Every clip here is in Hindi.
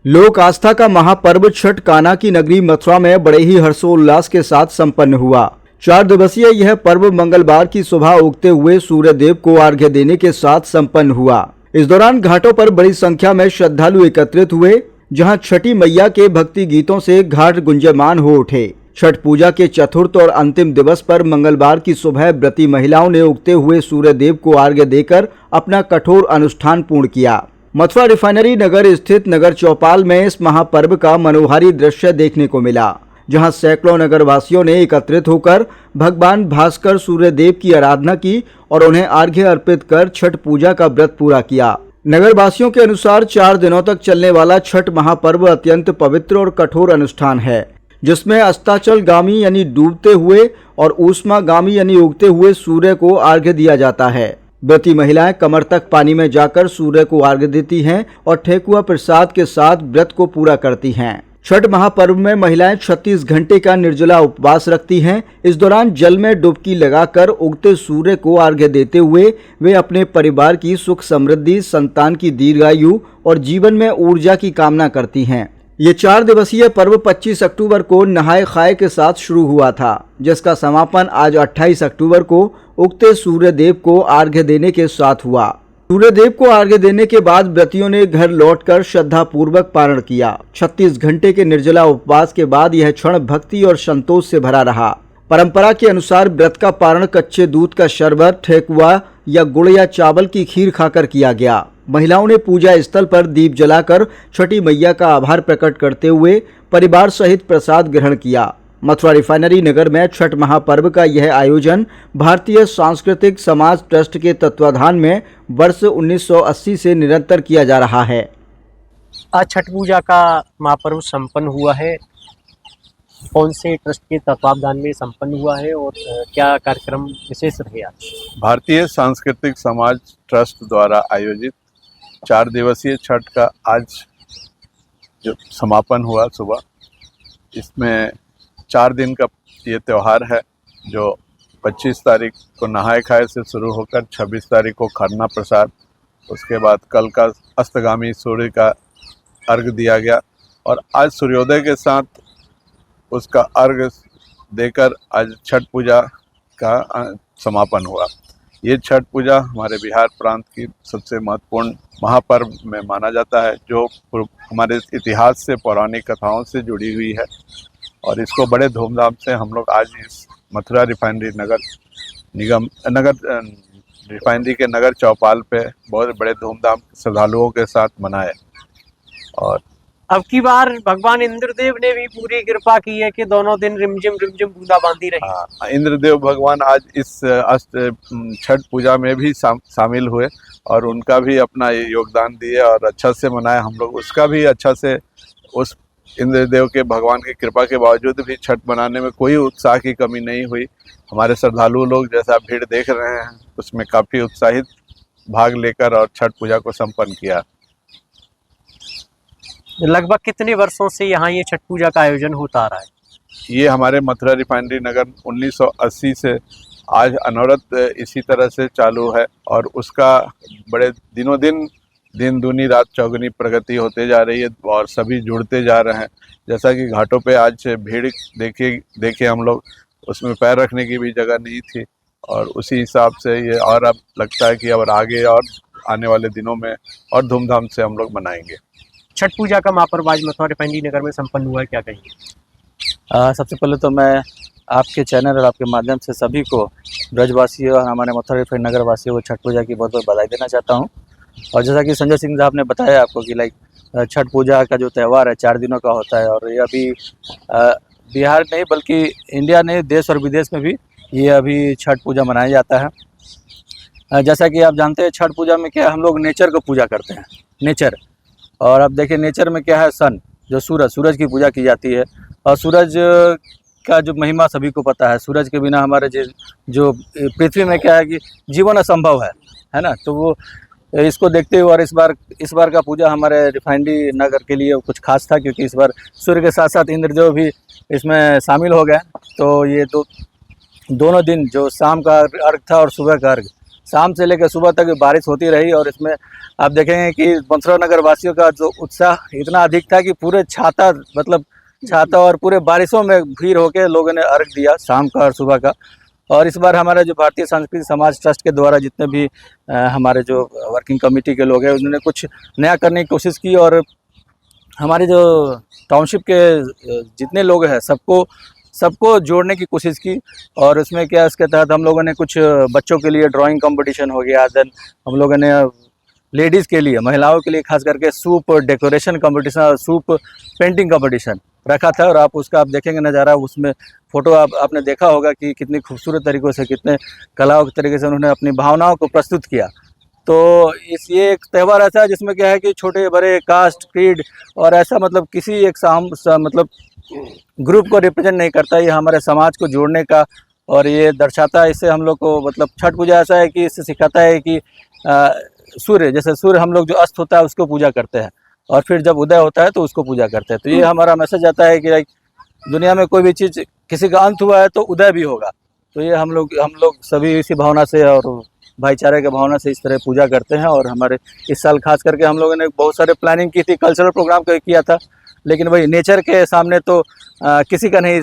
लोक आस्था का महापर्व छठ कान्हा की नगरी मथुरा में बड़े ही हर्षोल्लास के साथ संपन्न हुआ। 4 दिवसीय यह पर्व मंगलवार की सुबह उगते हुए सूर्य देव को अर्घ्य देने के साथ संपन्न हुआ। इस दौरान घाटों पर बड़ी संख्या में श्रद्धालु एकत्रित हुए, जहां छठी मैया के भक्ति गीतों से घाट गुंजयमान हो उठे। छठ पूजा के चतुर्थ और अंतिम दिवस पर मंगलवार की सुबह व्रती महिलाओं ने उगते हुए सूर्य देव को अर्घ्य देकर अपना कठोर अनुष्ठान पूर्ण किया। मथुरा रिफाइनरी नगर स्थित नगर चौपाल में इस महापर्व का मनोहारी दृश्य देखने को मिला, जहां सैकड़ों नगरवासियों ने एकत्रित होकर भगवान भास्कर सूर्य देव की आराधना की और उन्हें अर्घ्य अर्पित कर छठ पूजा का व्रत पूरा किया। नगरवासियों के अनुसार 4 दिनों तक चलने वाला छठ महापर्व अत्यंत पवित्र और कठोर अनुष्ठान है, जिसमें अस्ताचलगामी यानी डूबते हुए और ऊष्मागामी यानी उगते हुए सूर्य को अर्घ्य दिया जाता है। व्रती महिलाएं कमर तक पानी में जाकर सूर्य को अर्घ्य देती हैं और ठेकुआ प्रसाद के साथ व्रत को पूरा करती हैं। छठ महापर्व में महिलाएं 36 घंटे का निर्जला उपवास रखती हैं। इस दौरान जल में डुबकी लगाकर उगते सूर्य को अर्घ्य देते हुए वे अपने परिवार की सुख समृद्धि, संतान की दीर्घायु और जीवन में ऊर्जा की कामना करती हैं। ये 4 दिवसीय पर्व 25 अक्टूबर को नहाय खाए के साथ शुरू हुआ था, जिसका समापन आज 28 अक्टूबर को उगते सूर्य देव को अर्घ्य देने के साथ हुआ। सूर्य देव को अर्घ्य देने के बाद व्रतियों ने घर लौटकर श्रद्धा पूर्वक पारण किया। 36 घंटे के निर्जला उपवास के बाद यह क्षण भक्ति और संतोष से भरा रहा। परंपरा के अनुसार व्रत का पारण कच्चे दूध का शरबत, ठेकुआ या गुड़ या चावल की खीर खाकर किया गया। महिलाओं ने पूजा स्थल पर दीप जलाकर छठी मैया का आभार प्रकट करते हुए परिवार सहित प्रसाद ग्रहण किया। मथुरा रिफाइनरी नगर में छठ महापर्व का यह आयोजन भारतीय सांस्कृतिक समाज ट्रस्ट के तत्वाधान में वर्ष 1980 से निरंतर किया जा रहा है। आज छठ पूजा का महापर्व संपन्न हुआ है। कौन से ट्रस्ट के तत्वाधान में संपन्न हुआ है और क्या कार्यक्रम विशेष रहे आज? भारतीय सांस्कृतिक समाज ट्रस्ट द्वारा आयोजित 4 दिवसीय छठ का आज जो समापन हुआ सुबह, इसमें 4 दिन का ये त्यौहार है, जो 25 तारीख को नहाय खाए से शुरू होकर 26 तारीख को खरना प्रसाद, उसके बाद कल का अस्तगामी सूर्य का अर्घ दिया गया और आज सूर्योदय के साथ उसका अर्घ देकर आज छठ पूजा का समापन हुआ। ये छठ पूजा हमारे बिहार प्रांत की सबसे महत्वपूर्ण महापर्व में माना जाता है, जो हमारे इतिहास से, पौराणिक कथाओं से जुड़ी हुई है और इसको बड़े धूमधाम से हम लोग आज इस मथुरा रिफाइनरी रिफाइनरी के नगर चौपाल पे बहुत बड़े धूमधाम श्रद्धालुओं के साथ मनाए। और अब की बार भगवान इंद्रदेव ने भी पूरी कृपा की है कि दोनों दिन रिमझिम बूंदाबांदी रही। हाँ, इंद्रदेव भगवान आज इस छठ पूजा में भी शामिल हुए और उनका भी अपना योगदान दिए और अच्छा से मनाए। हम लोग उसका भी अच्छा से, उस इंद्रदेव के भगवान की कृपा के बावजूद भी छठ मनाने में कोई उत्साह की कमी नहीं हुई। हमारे श्रद्धालु लोग जैसा भीड़ देख रहे हैं उसमें काफ़ी उत्साहित भाग लेकर और छठ पूजा को संपन्न किया। लगभग कितने वर्षों से यहाँ ये छठ पूजा का आयोजन होता आ रहा है? ये हमारे मथुरा रिफाइनरी नगर 1980 से आज अनवरत इसी तरह से चालू है और उसका बड़े दिनों दिन दूनी रात चौगुनी प्रगति होते जा रही है और सभी जुड़ते जा रहे हैं। जैसा कि घाटों पे आज भीड़ देखे हम लोग, उसमें पैर रखने की भी जगह नहीं थी और उसी हिसाब से ये और अब लगता है कि अब आगे और आने वाले दिनों में और धूमधाम से हम लोग मनाएंगे। छठ पूजा का महापर्व आज मथुरा रिफाइनरी नगर में संपन्न हुआ है, क्या कहेंगे? सबसे पहले तो मैं आपके चैनल और आपके माध्यम से सभी को, ब्रजवासियों और हमारे मथुरा रिफाइनरी नगर वासियों को छठ पूजा की बहुत बहुत बधाई देना चाहता हूँ। और जैसा कि संजय सिंह साहब ने बताया आपको कि छठ पूजा का जो त्यौहार है 4 दिनों का होता है और ये अभी बिहार नहीं बल्कि इंडिया नहीं, देश और विदेश में भी ये अभी छठ पूजा मनाया जाता है। जैसा कि आप जानते हैं छठ पूजा में क्या हम लोग नेचर को पूजा करते हैं, नेचर। और अब देखिए नेचर में क्या है, सन जो सूरज की पूजा की जाती है और सूरज का जो महिमा सभी को पता है। सूरज के बिना हमारे जो पृथ्वी में क्या है कि जीवन असंभव है ना। तो वो इसको देखते हुए और इस बार का पूजा हमारे रिफाइनरी नगर के लिए कुछ खास था, क्योंकि इस बार सूर्य के साथ साथ इंद्रदेव भी इसमें शामिल हो गए। तो ये दोनों दिन जो शाम का अर्घ था और सुबह का अर्घ, शाम से लेकर सुबह तक बारिश होती रही और इसमें आप देखेंगे कि मथुरा नगर वासियों का जो उत्साह इतना अधिक था कि पूरे छाता और पूरे बारिशों में भीड़ होकर लोगों ने अर्घ दिया शाम का और सुबह का। और इस बार हमारा जो भारतीय सांस्कृतिक समाज ट्रस्ट के द्वारा जितने भी हमारे जो वर्किंग कमेटी के लोग हैं उन्होंने कुछ नया करने की कोशिश की और हमारे जो टाउनशिप के जितने लोग हैं सबको जोड़ने की कोशिश की। और उसमें क्या इसके तहत हम लोगों ने कुछ बच्चों के लिए ड्राइंग कंपटीशन हो गया, देन हम लोगों ने लेडीज़ के लिए, महिलाओं के लिए खास करके सूप डेकोरेशन कंपटीशन और सूप पेंटिंग कंपटीशन रखा था। और आप उसका आप देखेंगे नज़ारा, उसमें फ़ोटो आपने देखा होगा कि कितनी खूबसूरत तरीक़ों से, कितने कलाओं के तरीके से उन्होंने अपनी भावनाओं को प्रस्तुत किया। तो ये एक त्यौहार ऐसा है जिसमें क्या है कि छोटे बड़े कास्ट क्रीड और ऐसा मतलब किसी एक मतलब ग्रुप को रिप्रेजेंट नहीं करता, ये हमारे समाज को जोड़ने का और ये दर्शाता है। इससे हम लोग को मतलब छठ पूजा ऐसा है कि इससे सिखाता है कि सूर्य हम लोग जो अस्त होता है उसको पूजा करते हैं और फिर जब उदय होता है तो उसको पूजा करते हैं। तो ये हमारा मैसेज आता है कि दुनिया में कोई भी चीज़ किसी का अंत हुआ है तो उदय भी होगा। तो ये हम लोग सभी इसी भावना से और भाईचारे के भावना से इस तरह पूजा करते हैं। और हमारे इस साल खास करके हम लोगों ने बहुत सारे प्लानिंग की थी, कल्चरल प्रोग्राम किया था, लेकिन वही नेचर के सामने तो किसी का नहीं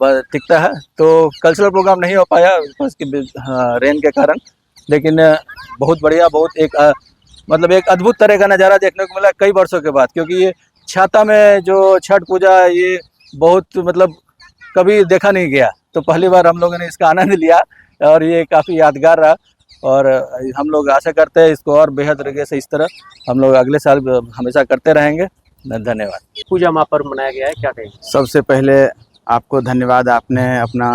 टिकता है, तो कल्चरल प्रोग्राम नहीं हो पाया रेन के कारण। लेकिन बहुत बढ़िया, बहुत एक अद्भुत तरह का नज़ारा देखने को मिला कई वर्षों के बाद, क्योंकि ये छाता में जो छठ पूजा ये बहुत मतलब कभी देखा नहीं गया। तो पहली बार हम लोगों ने इसका आनंद लिया और ये काफ़ी यादगार रहा। और हम लोग आशा करते हैं इसको और बेहद तरीके से इस तरह हम लोग अगले साल हमेशा करते रहेंगे। धन्यवाद। पूजा महापर्व मनाया गया है, क्या कहेंगे? सबसे पहले आपको धन्यवाद, आपने अपना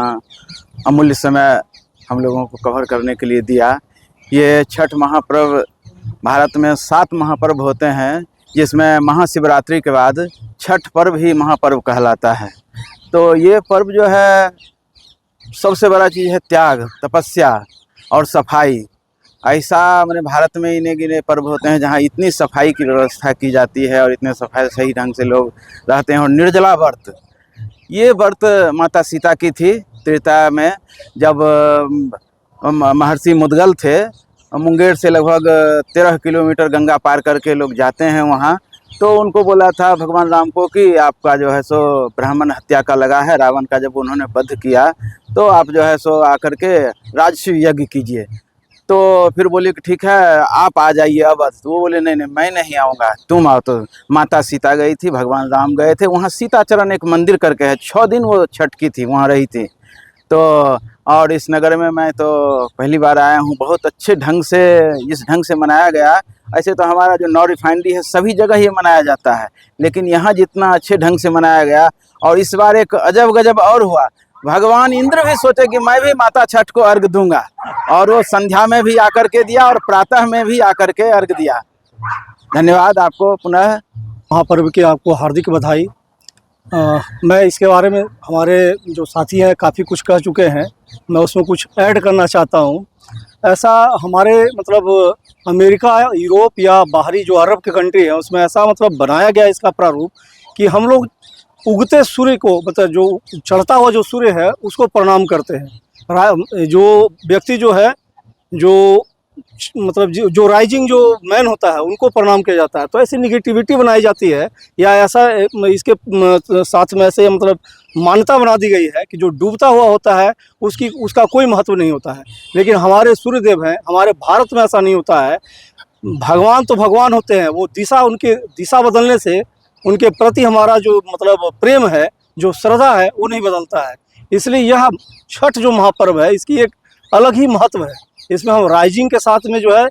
अमूल्य समय हम लोगों को कवर करने के लिए दिया। ये छठ महापर्व भारत में 7 महापर्व होते हैं, जिसमें महाशिवरात्रि के बाद छठ पर्व ही महापर्व कहलाता है। तो ये पर्व जो है सबसे बड़ा चीज़ है त्याग, तपस्या और सफाई। ऐसा मैंने भारत में इन्हें गिने पर्व होते हैं जहाँ इतनी सफाई की व्यवस्था की जाती है और इतने सही ढंग से लोग रहते हैं। और निर्जला व्रत, ये व्रत माता सीता की थी त्रेता में, जब महर्षि मुद्गल थे, मुंगेर से लगभग 13 किलोमीटर गंगा पार करके लोग जाते हैं वहाँ। तो उनको बोला था भगवान राम को कि आपका जो है सो ब्राह्मण हत्या का लगा है, रावण का जब उन्होंने वध किया तो आप जो है सो आकर के राजसूय यज्ञ कीजिए। तो फिर बोले कि ठीक है आप आ जाइए अवध। तो वो बोले नहीं मैं नहीं आऊँगा, तुम आओ। तो माता सीता गई थी, भगवान राम गए थे। वहाँ सीताचरण एक मंदिर करके है, 6 दिन वो छठ की थी, वहाँ रही थी। तो और इस नगर में मैं तो पहली बार आया हूँ। बहुत अच्छे ढंग से, जिस ढंग से मनाया गया, ऐसे तो हमारा जो नौ रिफाइनरी है सभी जगह ये मनाया जाता है, लेकिन यहाँ जितना अच्छे ढंग से मनाया गया। और इस बार एक अजब गजब और हुआ, भगवान इंद्र भी सोचे कि मैं भी माता छठ को अर्घ दूंगा, और वो संध्या में भी आकर के दिया और प्रातः में भी आकर के अर्घ दिया। धन्यवाद आपको पुनः। महापर्व की आपको हार्दिक बधाई। मैं इसके बारे में, हमारे जो साथी हैं काफ़ी कुछ कह चुके हैं, मैं उसमें कुछ ऐड करना चाहता हूँ। ऐसा हमारे मतलब अमेरिका, यूरोप या बाहरी जो अरब के कंट्री है उसमें ऐसा मतलब बनाया गया इसका प्रारूप कि हम लोग उगते सूर्य को, मतलब जो चढ़ता हुआ जो सूर्य है उसको प्रणाम करते हैं। जो व्यक्ति जो है, जो मतलब जो राइजिंग जो मैन होता है उनको प्रणाम किया जाता है। तो ऐसी निगेटिविटी बनाई जाती है या ऐसा इसके साथ में ऐसे मतलब मान्यता बना दी गई है कि जो डूबता हुआ होता है उसका कोई महत्व नहीं होता है। लेकिन हमारे सूर्यदेव हैं, हमारे भारत में ऐसा नहीं होता है। भगवान तो भगवान होते हैं, वो उनके दिशा बदलने से उनके प्रति हमारा जो मतलब प्रेम है, जो श्रद्धा है, वो नहीं बदलता है। इसलिए यह छठ जो महापर्व है इसकी एक अलग ही महत्व है। इसमें हम राइजिंग के साथ में जो है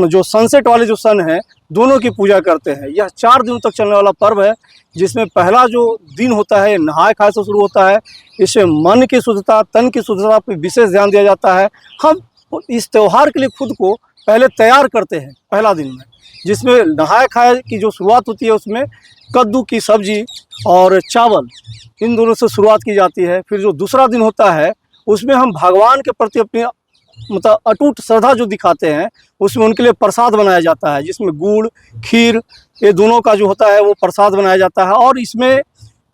जो सनसेट वाले जो सन है दोनों की पूजा करते हैं। यह 4 दिनों तक चलने वाला पर्व है, जिसमें पहला जो दिन होता है नहाय खाए से शुरू होता है। इसमें मन की शुद्धता, तन की शुद्धता पर विशेष ध्यान दिया जाता है। हम इस त्यौहार के लिए खुद को पहले तैयार करते हैं पहला दिन में, जिसमें नहाय खाए की जो शुरुआत होती है उसमें कद्दू की सब्जी और चावल, इन दोनों से शुरुआत की जाती है। फिर जो दूसरा दिन होता है उसमें हम भगवान के प्रति अपनी मतलब अटूट श्रद्धा जो दिखाते हैं, उसमें उनके लिए प्रसाद बनाया जाता है, जिसमें गुड़ खीर ये दोनों का जो होता है वो प्रसाद बनाया जाता है। और इसमें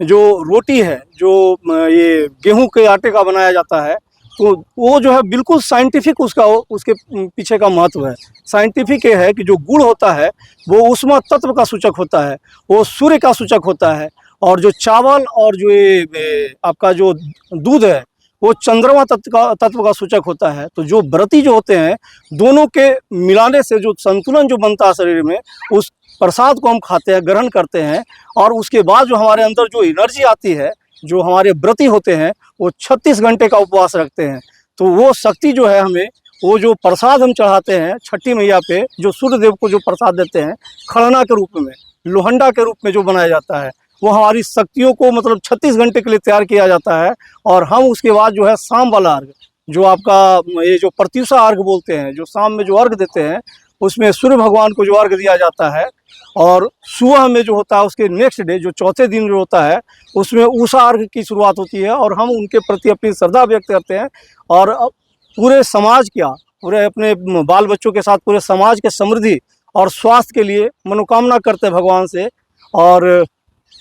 जो रोटी है, जो ये गेहूं के आटे का बनाया जाता है, तो वो जो है बिल्कुल साइंटिफिक उसके पीछे का महत्व है। साइंटिफिक ये है कि जो गुड़ होता है वो ऊष्मा तत्व का सूचक होता है, वो सूर्य का सूचक होता है, और जो चावल और जो ये आपका जो दूध है वो चंद्रमा तत्व का सूचक होता है। तो जो व्रती जो होते हैं, दोनों के मिलाने से जो संतुलन जो बनता है शरीर में, उस प्रसाद को हम खाते हैं, ग्रहण करते हैं, और उसके बाद जो हमारे अंदर जो एनर्जी आती है, जो हमारे व्रती होते हैं वो 36 घंटे का उपवास रखते हैं। तो वो शक्ति जो है हमें, वो जो प्रसाद हम चढ़ाते हैं छठी मैया पे, जो सूर्य देव को जो प्रसाद देते हैं खड़ना के रूप में, लोहंडा के रूप में जो बनाया जाता है, वो हमारी शक्तियों को मतलब 36 घंटे के लिए तैयार किया जाता है। और हम उसके बाद जो है शाम वाला अर्घ, जो आपका ये जो प्रत्युषा अर्घ बोलते हैं, जो शाम में जो अर्घ देते हैं, उसमें सूर्य भगवान को जो अर्घ दिया जाता है। और सुबह में जो होता है उसके नेक्स्ट डे, जो चौथे दिन जो होता है, उसमें उषा अर्घ की शुरुआत होती है, और हम उनके प्रति अपनी श्रद्धा व्यक्त करते हैं। और पूरे समाज का, पूरे अपने बाल बच्चों के साथ पूरे समाज के समृद्धि और स्वास्थ्य के लिए मनोकामना करते हैं भगवान से, और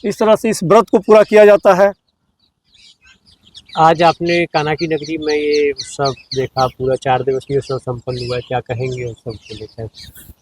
इस तरह से इस व्रत को पूरा किया जाता है। आज आपने कान्हा की नगरी में ये उत्सव देखा, पूरा 4 दिवसीय उत्सव संपन्न हुआ है, क्या कहेंगे उत्सव को लेकर?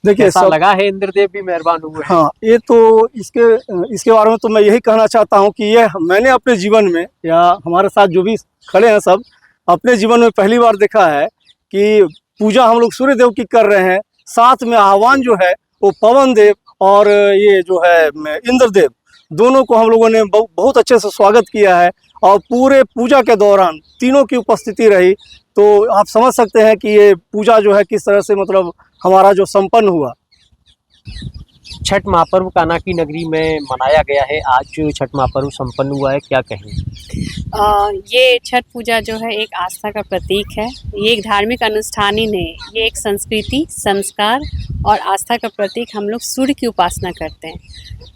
देखिए ऐसा लगा है इंद्रदेव भी मेहरबान हुए हैं। हाँ, ये तो इसके बारे में तो मैं यही कहना चाहता हूँ कि ये मैंने अपने जीवन में, या हमारे साथ जो भी खड़े हैं सब, अपने जीवन में पहली बार देखा है कि पूजा हम लोग सूर्य देव की कर रहे हैं, साथ में आह्वान जो है वो पवन देव और ये जो है इंद्रदेव, दोनों को हम लोगों ने बहुत अच्छे से स्वागत किया है। और पूरे पूजा के दौरान तीनों की उपस्थिति रही, तो आप समझ सकते हैं कि ये पूजा जो है किस तरह से मतलब हमारा जो संपन्न हुआ। छठ महापर्व कान्हा की नगरी में मनाया गया है, आज छठ महापर्व संपन्न हुआ है, क्या कहेंगे? ये छठ पूजा जो है एक आस्था का प्रतीक है। ये एक धार्मिक अनुष्ठान ही नहीं, ये एक संस्कृति, संस्कार और आस्था का प्रतीक। हम लोग सूर्य की उपासना करते हैं।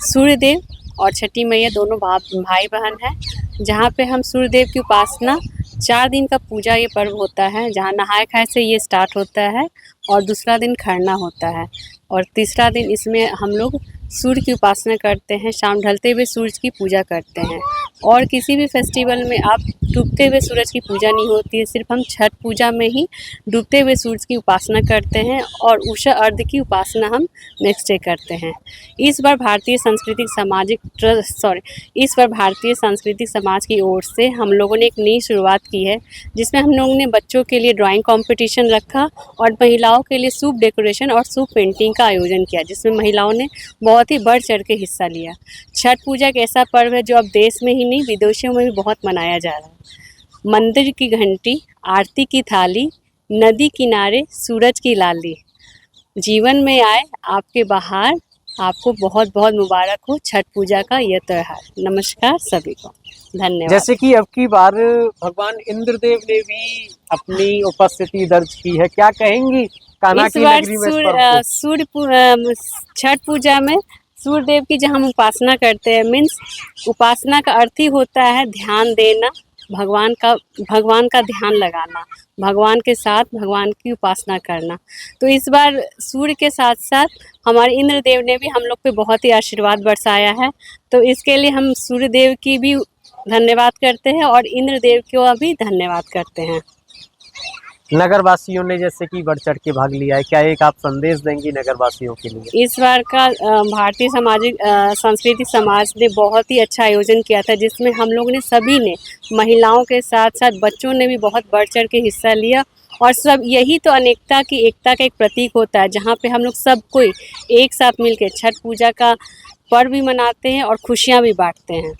सूर्य देव और छठी मैया दोनों भाई बहन हैं, जहाँ पे हम सूर्य देव की उपासना 4 दिन का पूजा ये पर्व होता है, जहाँ नहाए खाए से ये स्टार्ट होता है, और दूसरा दिन खरना होता है, और तीसरा दिन इसमें हम लोग सूर्य की उपासना करते हैं। शाम ढलते हुए सूरज की पूजा करते हैं। और किसी भी फेस्टिवल में आप डूबते हुए सूरज की पूजा नहीं होती है, सिर्फ हम छठ पूजा में ही डूबते हुए सूरज की उपासना करते हैं, और उषा अर्घ की उपासना हम नेक्स्ट डे करते हैं। इस बार भारतीय सांस्कृतिक समाज की ओर से हम लोगों ने एक नई शुरुआत की है, जिसमें हम लोगों ने बच्चों के लिए ड्राइंग कंपटीशन रखा, और महिलाओं के लिए सूप डेकोरेशन और सूप पेंटिंग का आयोजन किया, जिसमें महिलाओं ने बहुत ही बढ़ चढ़ के हिस्सा लिया। छठ पूजा एक ऐसा पर्व है जो अब देश में ही नहीं, विदेशों में भी बहुत मनाया जा रहा है। मंदिर की घंटी, आरती की थाली, नदी किनारे सूरज की लाली, जीवन में आए आपके बहार, आपको बहुत बहुत मुबारक हो छठ पूजा का यह त्यौहार। नमस्कार सभी को, धन्यवाद। जैसे कि अब की बार भगवान इंद्रदेव ने भी अपनी उपस्थिति दर्ज की है, क्या कहेंगी कान्हा इस की बार नगरी में इस पर्व को? छठ पूजा में सूर्य देव की जब हम उपासना करते हैं, मीन्स उपासना का अर्थ ही होता है ध्यान देना, भगवान का ध्यान लगाना, भगवान के साथ भगवान की उपासना करना। तो इस बार सूर्य के साथ साथ हमारे इंद्रदेव ने भी हम लोग पे बहुत ही आशीर्वाद बरसाया है, तो इसके लिए हम सूर्य देव की भी धन्यवाद करते हैं और इंद्रदेव को भी धन्यवाद करते हैं। नगर वासियों ने जैसे कि बढ़ चढ़ के भाग लिया है, क्या एक आप संदेश देंगी नगर वासियों के लिए? इस बार का भारतीय सांस्कृतिक समाज ने बहुत ही अच्छा आयोजन किया था, जिसमें हम लोग ने सभी ने, महिलाओं के साथ साथ बच्चों ने भी बहुत बढ़ चढ़ के हिस्सा लिया। और सब यही तो अनेकता की एकता का एक प्रतीक होता है, जहाँ पे हम लोग सब कोई एक साथ मिलकर छठ पूजा का पर्व भी मनाते हैं और खुशियाँ भी बांटते हैं।